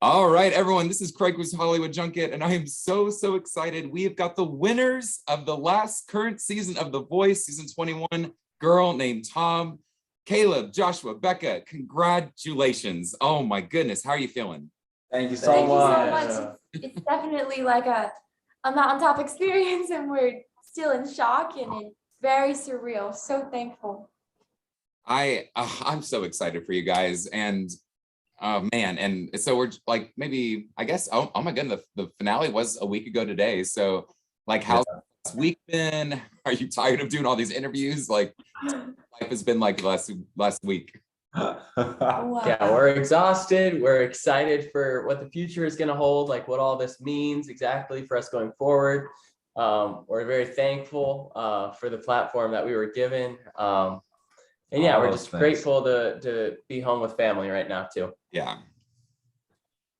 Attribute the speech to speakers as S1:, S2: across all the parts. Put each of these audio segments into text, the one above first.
S1: All right, everyone, this is Craig Ries Hollywood Junket, and I am so excited. We have got the winners of the last current season of The Voice, season 21, girl named Tom, Caleb, Joshua, Bekah. Congratulations. Oh my goodness, how are you feeling?
S2: Thank you so much.
S3: It's definitely like a mountaintop experience, and we're still in shock, and it's very surreal. So thankful.
S1: I'm so excited for you guys, and man, and so we're like, maybe, I guess, oh my goodness, the finale was a week ago today. So like, how's this week been? Are you tired of doing all these interviews? Like, life has been like last week.
S2: Wow.
S4: Yeah, we're exhausted. We're excited for what the future is going to hold, like what all this means exactly for us going forward. We're very thankful for the platform that we were given. And yeah, we're just grateful to be home with family right now too.
S1: Yeah.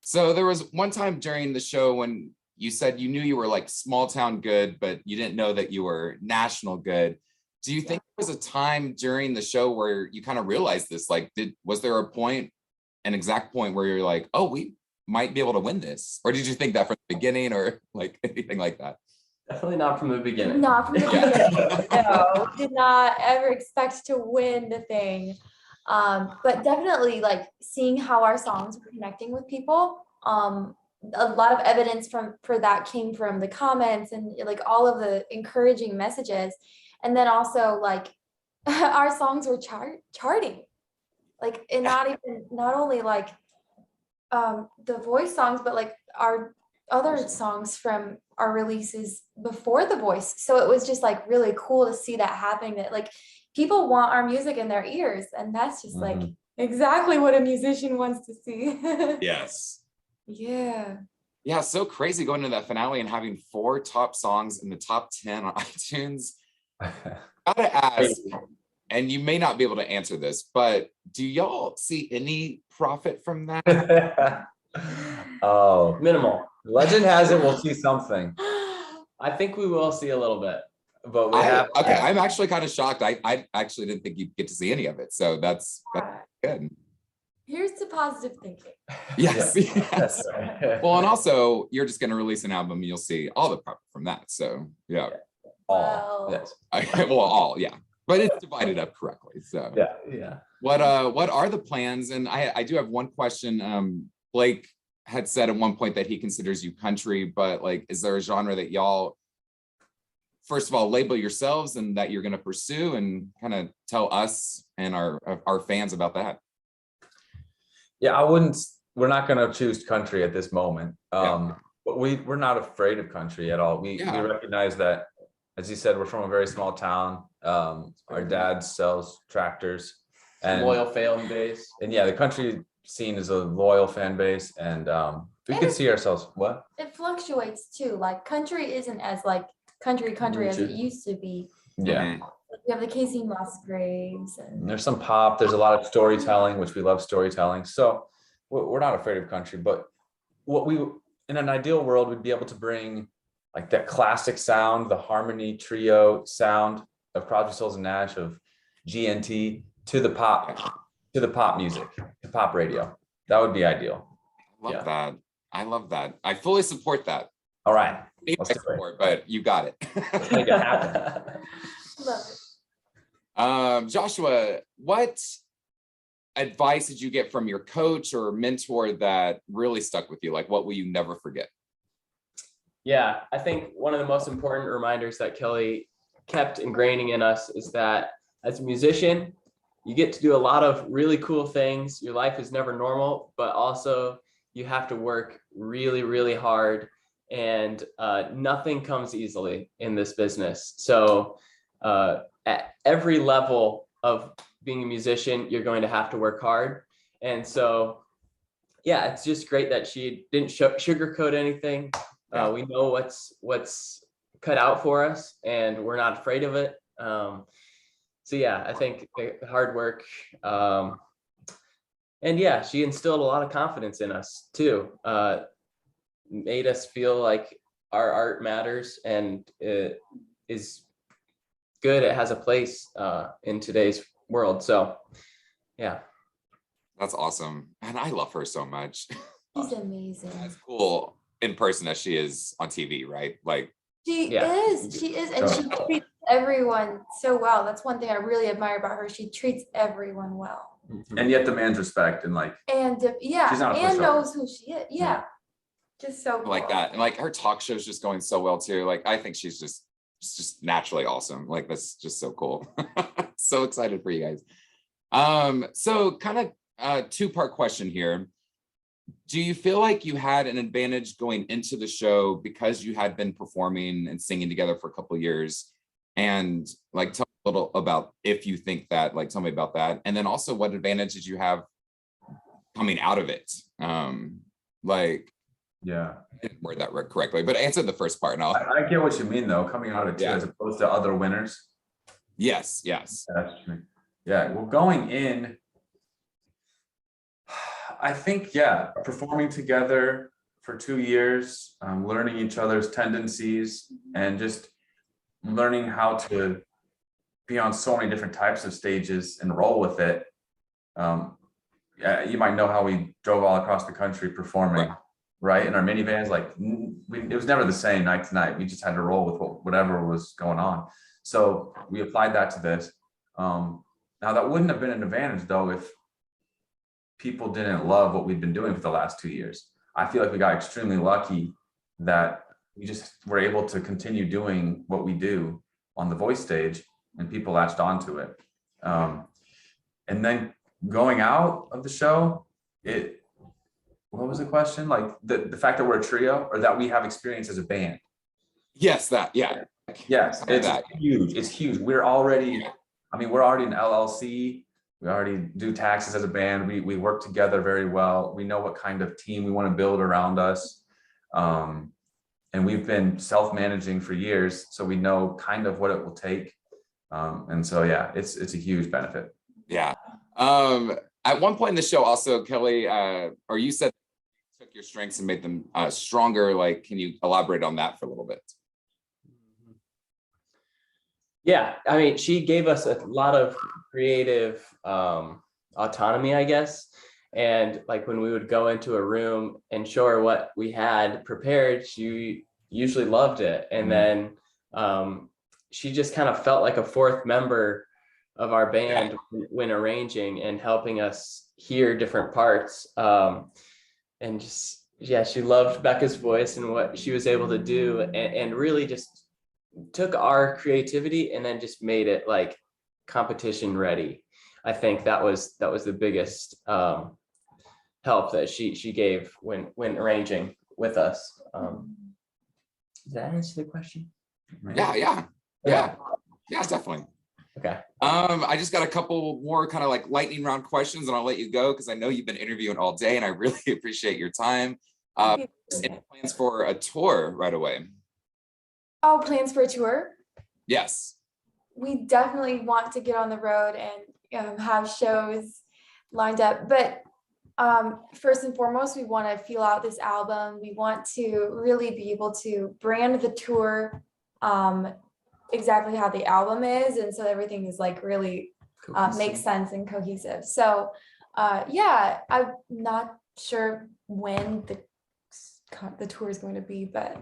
S1: So there was one time during the show when you said you knew you were like small town good, but you didn't know that you were national good. Do you think there was a time during the show where you kind of realized this? Like, was there an exact point where you're like, oh, we might be able to win this? Or did you think that from the beginning, or like anything like that?
S4: Definitely not from the beginning.
S3: Not from the beginning. No, did not ever expect to win the thing. But definitely like seeing how our songs were connecting with people. A lot of evidence for that came from the comments and like all of the encouraging messages. And then also like our songs were charting. Like, and not only like the Voice songs, but like our other songs from our releases before The Voice. So it was just like really cool to see that happening, that like people want our music in their ears, and that's just like exactly what a musician wants to see.
S1: Yes.
S3: Yeah,
S1: so crazy going to that finale and having 4 top songs in the top 10 on iTunes. Gotta ask, and you may not be able to answer this, but do y'all see any profit from that?
S2: Oh,
S4: Minimal.
S2: legend has it we'll see something.
S4: I think we will see a little bit.
S2: But
S1: I'm actually kind of shocked. I actually didn't think you'd get to see any of it. So that's good.
S3: Here's to positive thinking.
S1: Yes.
S2: Yes.
S1: Well, and also you're just going to release an album and you'll see all the profit from that. So yeah.
S2: All.
S3: Well,
S2: Yes.
S1: Well, all, yeah. But it's divided up correctly. So
S2: Yeah.
S1: what are the plans? And I do have one question. Blake had said at one point that he considers you country, but like, is there a genre that y'all, first of all, label yourselves and that you're going to pursue, and kind of tell us and our fans about that?
S2: Yeah, we're not going to choose country at this moment. But we're not afraid of country at all. We recognize that, as you said, we're from a very small town. Our dad sells tractors, and
S4: Loyal fan base.
S2: And yeah, the country scene is a loyal fan base, and we could see ourselves. What?
S3: it fluctuates too. Like country isn't as like country as it used to be.
S2: Yeah.
S3: Like, we have the Casey Musgraves, and
S2: There's some pop. There's a lot of storytelling, which we love storytelling. So we're not afraid of country. But what we, in an ideal world, we'd be able to bring like that classic sound, the harmony trio sound of Crosby, Stills and Nash, of GNT, to the pop music, to pop radio. That would be ideal.
S1: Love that. I love that. I fully support that.
S2: All right.
S1: Let's support, but you got it.
S2: Let's make it happen.
S3: love it.
S1: Joshua, what advice did you get from your coach or mentor that really stuck with you? Like, what will you never forget?
S4: Yeah, I think one of the most important reminders that Kelly kept ingraining in us is that as a musician, you get to do a lot of really cool things. Your life is never normal, but also you have to work really, really hard, and nothing comes easily in this business. So at every level of being a musician, you're going to have to work hard. And so, yeah, it's just great that she didn't sugarcoat anything. We know what's cut out for us, and we're not afraid of it. So yeah, I think the hard work, and yeah, she instilled a lot of confidence in us too. Made us feel like our art matters and it is good. It has a place in today's world. So yeah.
S1: That's awesome. And I love her so much.
S3: She's amazing.
S1: as cool in person as she is on TV, right? Like,
S3: She
S4: Yeah.
S3: is, and she treats everyone so well. That's one thing I really admire about her. She treats everyone well.
S2: And yet demands respect and like,
S3: And yeah,
S2: She's not a
S3: and
S2: pushover.
S3: knows who she is. Yeah.
S2: Yeah.
S3: Just so
S1: like
S3: cool.
S1: that. And like her talk show's just going so well too. Like, I think she's just naturally awesome. Like, that's just so cool. So excited for you guys. So kind of a two-part question here. Do you feel like you had an advantage going into the show because you had been performing and singing together for a couple of years? And like, tell me a little about, if you think that, like, tell me about that. And then also, what advantage did you have coming out of it? Like,
S2: yeah.
S1: I didn't word that correctly, but answer the first part and I'll.
S2: I get what you mean though, coming out of it too,
S1: Yeah.
S2: as opposed to other winners.
S1: Yes.
S2: That's true. Yeah, well, going in, I think, yeah, performing together for 2 years, learning each other's tendencies and just learning how to be on so many different types of stages and roll with it. Yeah, you might know how we drove all across the country performing, right? In our minivans, like it was never the same night to night. We just had to roll with whatever was going on. So we applied that to this. Now that wouldn't have been an advantage though if people didn't love what we've been doing for the last 2 years. I feel like we got extremely lucky that we just were able to continue doing what we do on the voice stage and people latched onto it. And then going out of the show, what was the question? Like the fact that we're a trio or that we have experience as a band.
S1: Yes, that, yeah.
S2: Yes, it's huge. It's huge. We're already, I mean, we're already an LLC. We already do taxes as a band. We work together very well. We know what kind of team we want to build around us. And we've been self-managing for years, so we know kind of what it will take. And so, yeah, it's a huge benefit.
S1: Yeah. At one point in the show also, Kelly, or you said you took your strengths and made them stronger. Like, can you elaborate on that for a little bit?
S4: Yeah, I mean, she gave us a lot of creative autonomy, I guess. And like when we would go into a room and show her what we had prepared, she usually loved it. And then she just kind of felt like a fourth member of our band when arranging and helping us hear different parts. And just, yeah, she loved Bekah's voice and what she was able to do, and really just took our creativity and then just made it like competition ready. I think that was the biggest help that she gave when arranging with us. Did that answer the question?
S1: Yeah, definitely.
S4: Okay.
S1: I just got a couple more kind of like lightning round questions and I'll let you go because I know you've been interviewing all day and I really appreciate your time. Any plans for a tour right away?
S3: Oh, plans for a tour?
S1: Yes.
S3: We definitely want to get on the road and have shows lined up. But first and foremost, we want to feel out this album. We want to really be able to brand the tour exactly how the album is. And so everything is like really makes sense and cohesive. So yeah, I'm not sure when the tour is going to be, but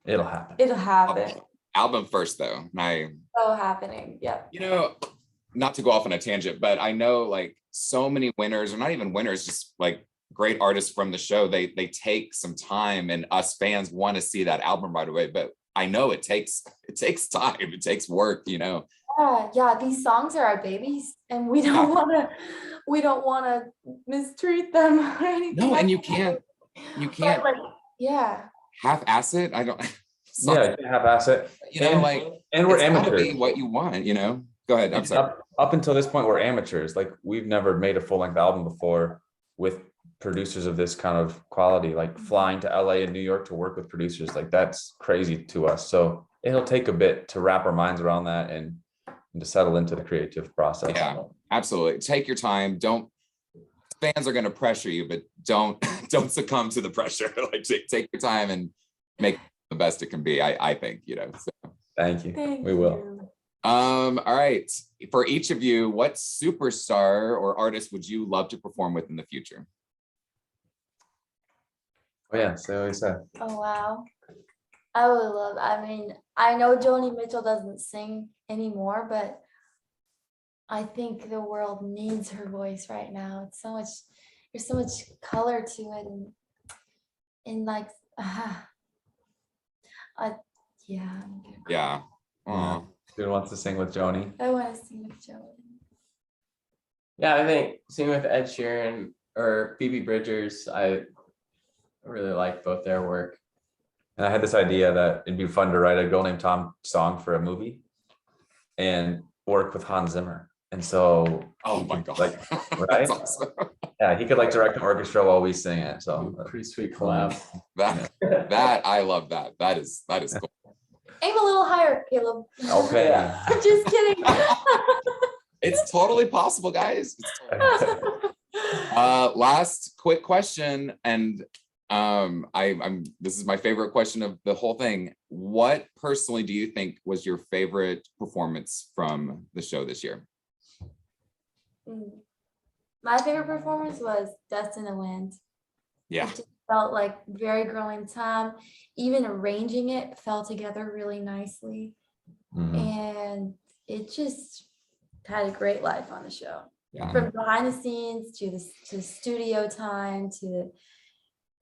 S2: It'll happen.
S3: it'll happen.
S1: Album first though.
S3: So happening. Yep.
S1: You know, not to go off on a tangent, but I know like so many winners, or not even winners, just like great artists from the show, they take some time and us fans want to see that album right away. But I know it takes time, it takes work, you know.
S3: Yeah, these songs are our babies and we don't want to mistreat them or anything.
S1: No, and you
S3: like
S1: can't
S3: But, like, yeah.
S1: half-ass it. I don't
S2: Yeah, you have asset.
S1: you know, like,
S2: And we're
S1: it's gotta
S2: amateurs.
S1: be what you want, you know. Go ahead. I'm sorry.
S2: Up until this point, we're amateurs. Like we've never made a full-length album before with producers of this kind of quality, like flying to LA and New York to work with producers. Like that's crazy to us. So it'll take a bit to wrap our minds around that and to settle into the creative process.
S1: Yeah, absolutely. Take your time. Fans are going to pressure you, but don't succumb to the pressure. Like take your time and make the best it can be. I think, you know. So.
S2: Thank you.
S3: Thank
S2: We will.
S3: you.
S1: All right. For each of you, what superstar or artist would you love to perform with in the future?
S2: Oh yeah, so he said.
S3: Oh, wow. I would love, I mean, I know Joni Mitchell doesn't sing anymore, but I think the world needs her voice right now. It's so much, there's so much color to it and like, yeah,
S1: Yeah. Aw.
S2: Dude wants to sing with Joni.
S3: I want to sing with Joni.
S4: Yeah, I think same with Ed Sheeran or Phoebe Bridgers. I really like both their work.
S2: And I had this idea that it'd be fun to write a Girl Named Tom song for a movie and work with Hans Zimmer. And so,
S1: Oh my God.
S2: like, right?
S1: That's awesome.
S2: yeah, he could like direct the orchestra while we sing it. So
S4: Pretty sweet collab.
S1: That I love that. That is cool.
S3: Aim a little higher, Caleb.
S2: okay.
S4: Yeah.
S3: I'm just kidding.
S1: It's totally possible, guys. It's totally possible. Last quick question, and I'm this is my favorite question of the whole thing. What personally do you think was your favorite performance from the show this year?
S3: My favorite performance was Dust in the Wind.
S1: Yeah.
S3: It just felt like very growing time. Even arranging it fell together really nicely. And it just had a great life on the show.
S1: Yeah.
S3: From behind the scenes to the studio time to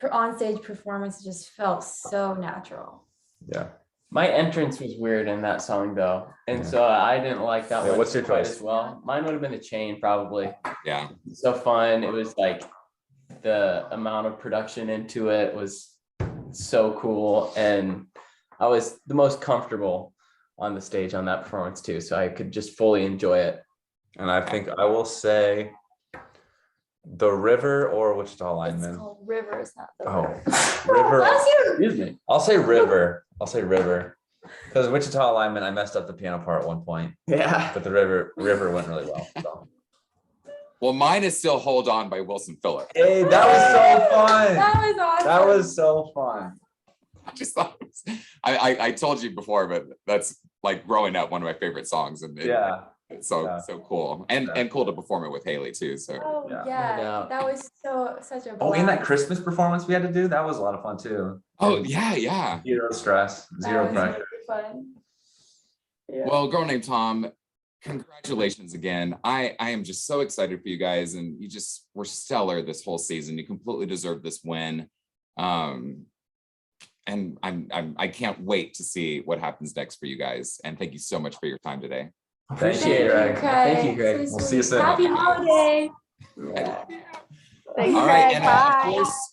S3: the on-stage performance, it just felt so natural.
S2: Yeah.
S4: My entrance was weird in that song though, and
S2: Yeah.
S4: so I didn't like that
S2: Yeah,
S4: one
S2: what's your
S4: quite
S2: choice?
S4: as well. Mine would have been The Chain probably.
S1: Yeah.
S4: So fun. It was like the amount of production into it was so cool, and I was the most comfortable on the stage on that performance too, so I could just fully enjoy it.
S2: And I think I will say The River or Wichita
S3: It's
S2: Lineman.
S3: called Rivers, not the
S2: Oh,
S3: River.
S2: River.
S3: Bless you.
S4: Excuse me.
S2: I'll say River. I'll say River. Because Wichita Lineman, I messed up the piano part at one point,
S4: Yeah.
S2: but the River went really well. So.
S1: Well, mine is still Hold On by Wilson Phillips.
S2: Hey, that was so fun.
S3: That was awesome.
S2: That was so fun.
S1: I just thought it was, I told you before, but that's like growing up one of my favorite songs, and
S2: Yeah.
S1: it's so
S2: Yeah.
S1: so cool and cool to perform it with Haley too. So
S3: Oh
S2: Yeah.
S3: yeah,
S4: No doubt.
S3: that was such a
S2: Oh, and that
S3: blast.
S2: Christmas performance we had to do, that was a lot of fun too.
S1: yeah.
S2: Zero stress, zero
S3: That was
S2: pressure.
S3: really fun. Yeah.
S1: Well, Girl Named Tom, congratulations again. I am just so excited for you guys, and you just were stellar this whole season. You completely deserve this win. And I can't wait to see what happens next for you guys. And thank you so much for your time today.
S4: Appreciate it,
S3: Thank you,
S4: Greg. Thank you,
S3: Craig.
S4: Greg.
S3: So
S2: We'll see you
S3: sweet.
S2: soon.
S3: Happy holidays.
S4: Yeah.
S3: Thanks,
S1: All right,
S3: Craig.
S1: and
S3: Bye.
S1: of course,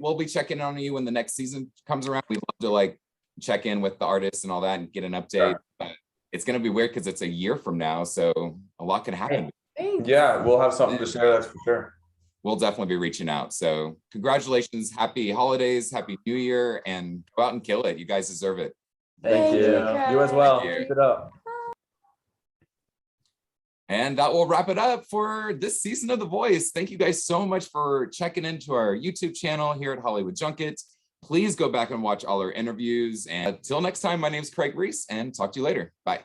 S1: we'll be checking on you when the next season comes around. We'd love to like check in with the artists and all that and get an update.
S2: Sure.
S1: But it's gonna be weird because it's a year from now, so a lot can happen.
S3: Thanks.
S2: Yeah, we'll have something to share, that's for sure.
S1: We'll definitely be reaching out. So congratulations, happy holidays, happy new year, and go out and kill it. You guys deserve it.
S4: Thank you.
S2: You as well.
S1: Thank you.
S2: Keep it up.
S1: And that will wrap it up for this season of The Voice. Thank you guys so much for checking into our YouTube channel here at Hollywood Junket. Please go back and watch all our interviews. And until next time, my name is Craig Ries, and talk to you later. Bye.